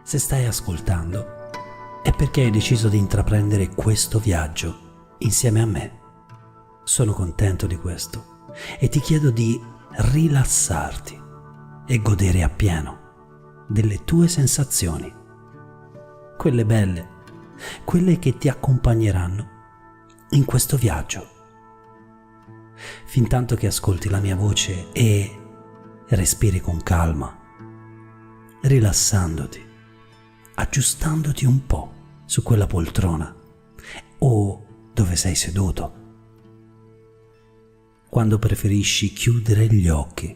Se stai ascoltando, è perché hai deciso di intraprendere questo viaggio insieme a me. Sono contento di questo e ti chiedo di rilassarti e godere appieno delle tue sensazioni, quelle belle, quelle che ti accompagneranno in questo viaggio. Fintanto che ascolti la mia voce e respiri con calma, rilassandoti, aggiustandoti un po' su quella poltrona o dove sei seduto. Quando preferisci chiudere gli occhi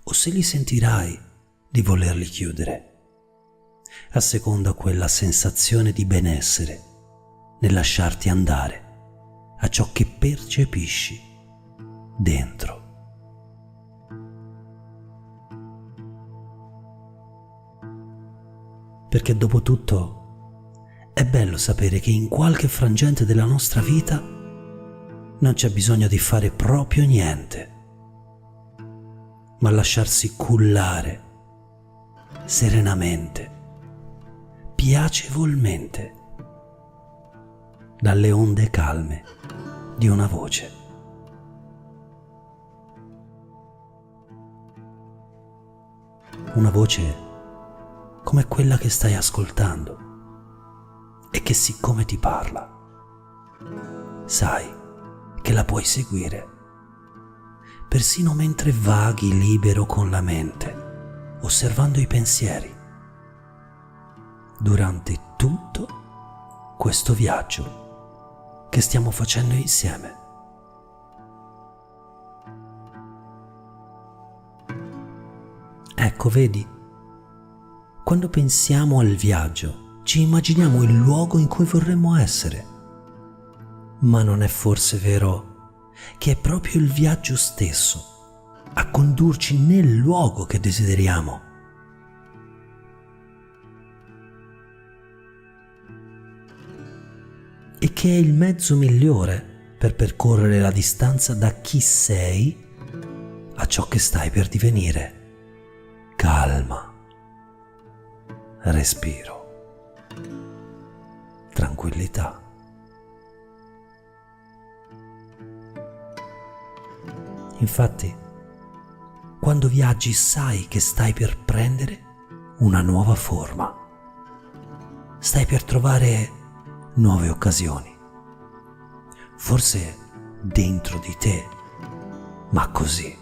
o se li sentirai di volerli chiudere, a seconda quella sensazione di benessere nel lasciarti andare a ciò che percepisci dentro. Perché dopo tutto è bello sapere che in qualche frangente della nostra vita non c'è bisogno di fare proprio niente, ma lasciarsi cullare serenamente, piacevolmente, dalle onde calme di una voce. Una voce come quella che stai ascoltando e che siccome ti parla, sai che la puoi seguire, persino mentre vaghi libero con la mente, osservando i pensieri, durante tutto questo viaggio che stiamo facendo insieme. Ecco, vedi? Quando pensiamo al viaggio, ci immaginiamo il luogo in cui vorremmo essere. Ma non è forse vero che è proprio il viaggio stesso a condurci nel luogo che desideriamo? E che è il mezzo migliore per percorrere la distanza da chi sei a ciò che stai per divenire. Calma. Respiro, tranquillità. Infatti, quando viaggi sai che stai per prendere una nuova forma, stai per trovare nuove occasioni, forse dentro di te, ma così,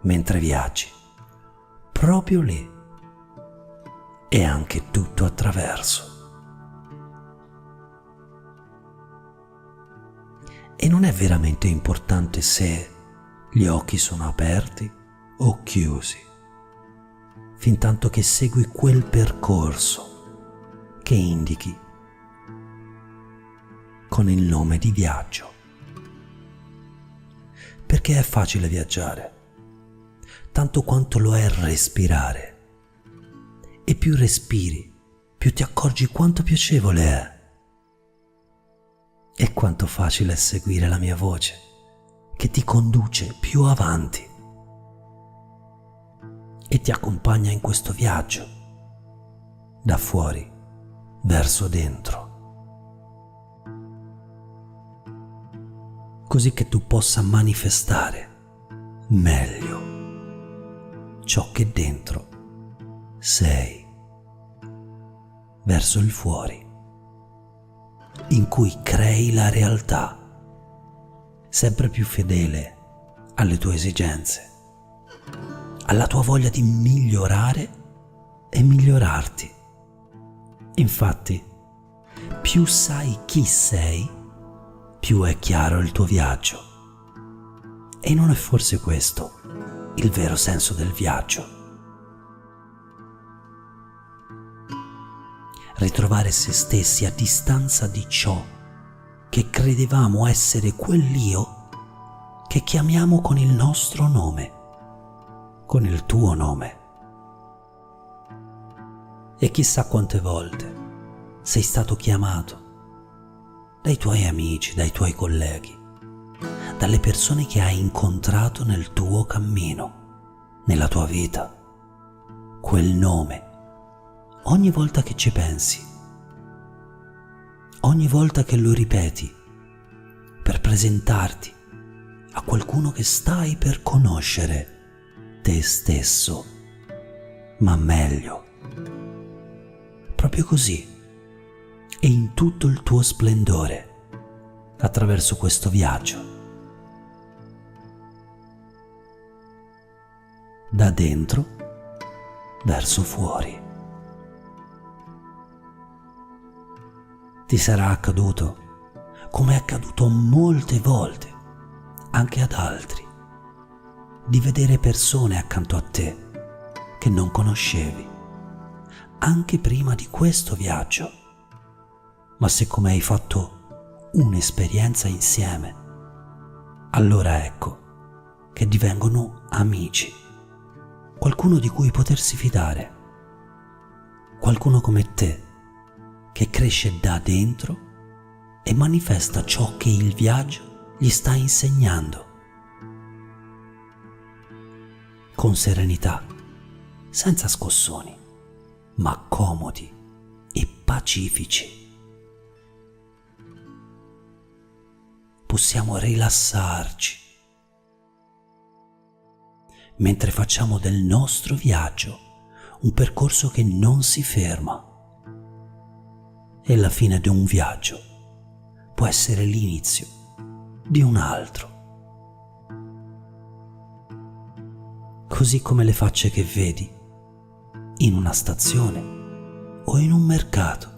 mentre viaggi, proprio lì, e anche tutto attraverso. E non è veramente importante se gli occhi sono aperti o chiusi, fintanto che segui quel percorso che indichi con il nome di viaggio. Perché è facile viaggiare, tanto quanto lo è respirare. E più respiri, più ti accorgi quanto piacevole è e quanto facile è seguire la mia voce che ti conduce più avanti e ti accompagna in questo viaggio da fuori verso dentro, così che tu possa manifestare meglio ciò che dentro sei, verso il fuori, in cui crei la realtà, sempre più fedele alle tue esigenze, alla tua voglia di migliorare e migliorarti. Infatti, più sai chi sei, più è chiaro il tuo viaggio. E non è forse questo il vero senso del viaggio? Ritrovare se stessi a distanza di ciò che credevamo essere quell'io che chiamiamo con il nostro nome, con il tuo nome. E chissà quante volte sei stato chiamato dai tuoi amici, dai tuoi colleghi, dalle persone che hai incontrato nel tuo cammino, nella tua vita, quel nome ogni volta che ci pensi, ogni volta che lo ripeti, per presentarti a qualcuno che stai per conoscere, te stesso, ma meglio, proprio così e in tutto il tuo splendore, attraverso questo viaggio, da dentro verso fuori. Ti sarà accaduto, come è accaduto molte volte, anche ad altri, di vedere persone accanto a te che non conoscevi, anche prima di questo viaggio. Ma siccome hai fatto un'esperienza insieme, allora ecco che divengono amici, qualcuno di cui potersi fidare, qualcuno come te che cresce da dentro e manifesta ciò che il viaggio gli sta insegnando. Con serenità, senza scossoni, ma comodi e pacifici. Possiamo rilassarci mentre facciamo del nostro viaggio un percorso che non si ferma. E la fine di un viaggio può essere l'inizio di un altro. Così come le facce che vedi in una stazione o in un mercato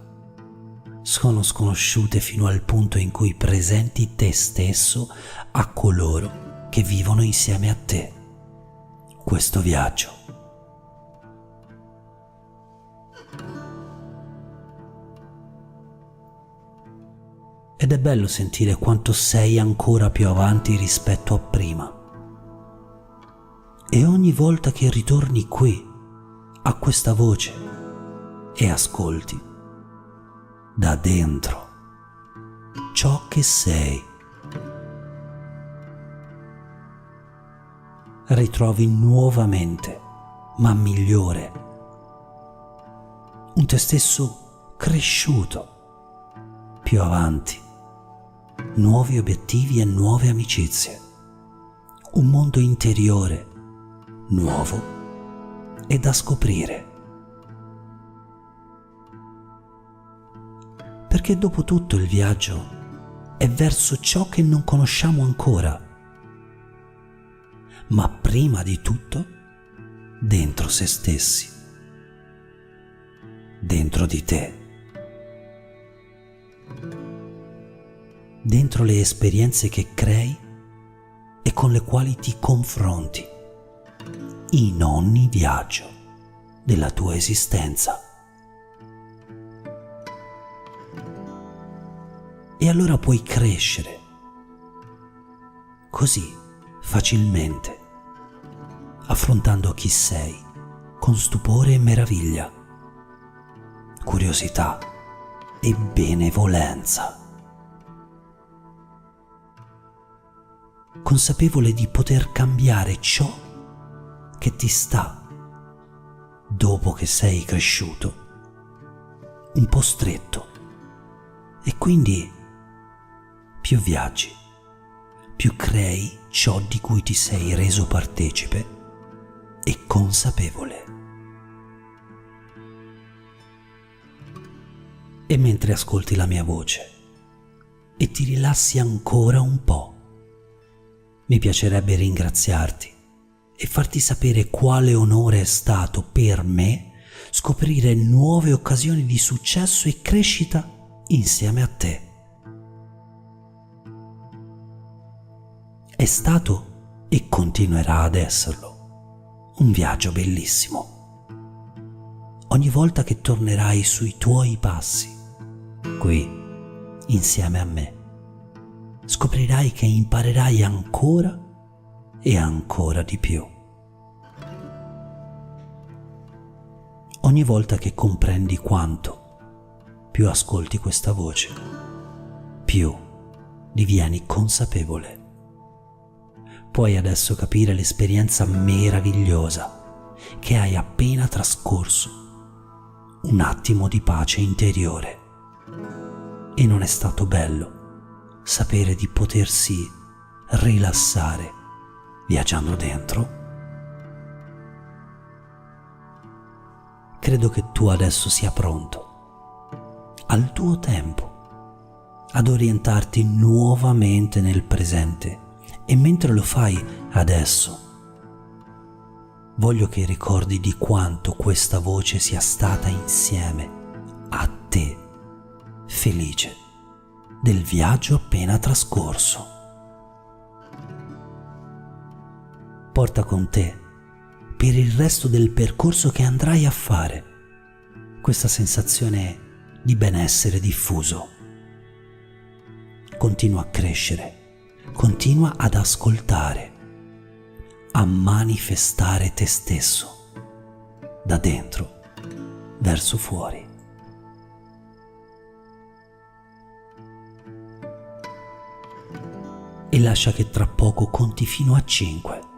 sono sconosciute fino al punto in cui presenti te stesso a coloro che vivono insieme a te questo viaggio. Ed è bello sentire quanto sei ancora più avanti rispetto a prima. E ogni volta che ritorni qui, a questa voce, e ascolti, da dentro, ciò che sei, ritrovi nuovamente, ma migliore, un te stesso cresciuto, più avanti, nuovi obiettivi e nuove amicizie, un mondo interiore nuovo e da scoprire. Perché dopo tutto il viaggio è verso ciò che non conosciamo ancora, ma prima di tutto dentro se stessi, dentro di te, dentro le esperienze che crei e con le quali ti confronti in ogni viaggio della tua esistenza. E allora puoi crescere così facilmente, affrontando chi sei con stupore e meraviglia, curiosità e benevolenza, consapevole di poter cambiare ciò che ti sta, dopo che sei cresciuto, un po' stretto, e quindi più viaggi, più crei ciò di cui ti sei reso partecipe e consapevole. E mentre ascolti la mia voce e ti rilassi ancora un po', mi piacerebbe ringraziarti e farti sapere quale onore è stato per me scoprire nuove occasioni di successo e crescita insieme a te. È stato e continuerà ad esserlo un viaggio bellissimo. Ogni volta che tornerai sui tuoi passi, qui, insieme a me, scoprirai che imparerai ancora e ancora di più. Ogni volta che comprendi quanto, più ascolti questa voce, più divieni consapevole. Puoi adesso capire l'esperienza meravigliosa che hai appena trascorso, un attimo di pace interiore. E non è stato bello sapere di potersi rilassare viaggiando dentro? Credo che tu adesso sia pronto, al tuo tempo, ad orientarti nuovamente nel presente. E mentre lo fai adesso, voglio che ricordi di quanto questa voce sia stata insieme a te, felice del viaggio appena trascorso. Porta con te, per il resto del percorso che andrai a fare, questa sensazione di benessere diffuso. Continua a crescere, continua ad ascoltare, a manifestare te stesso, da dentro verso fuori. E lascia che tra poco conti fino a 5.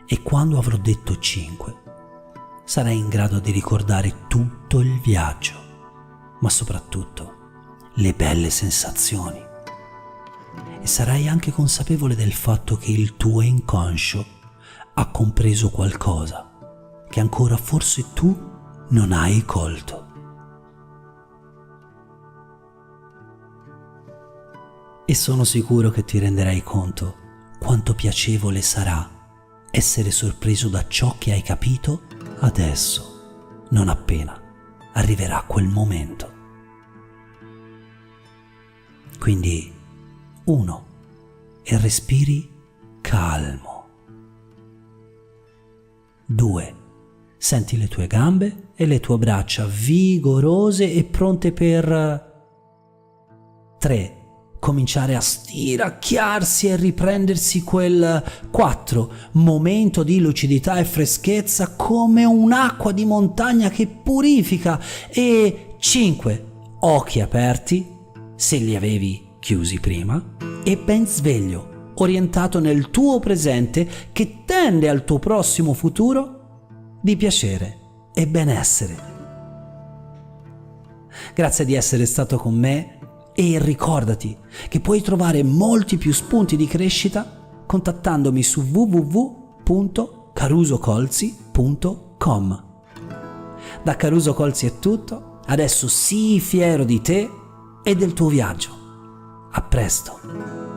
E quando avrò detto 5, sarai in grado di ricordare tutto il viaggio, ma soprattutto le belle sensazioni. E sarai anche consapevole del fatto che il tuo inconscio ha compreso qualcosa che ancora forse tu non hai colto. E sono sicuro che ti renderai conto quanto piacevole sarà essere sorpreso da ciò che hai capito adesso, non appena arriverà quel momento. Quindi 1. E respiri calmo. 2. Senti le tue gambe e le tue braccia vigorose e pronte per 3. Cominciare a stiracchiarsi e riprendersi quel 4. Momento di lucidità e freschezza come un'acqua di montagna che purifica. E 5. Occhi aperti, se li avevi chiusi prima, e ben sveglio, orientato nel tuo presente che tende al tuo prossimo futuro di piacere e benessere. Grazie di essere stato con me. E ricordati che puoi trovare molti più spunti di crescita contattandomi su www.carusocolzi.com. Da Caruso Colzi è tutto, adesso sii fiero di te e del tuo viaggio. A presto!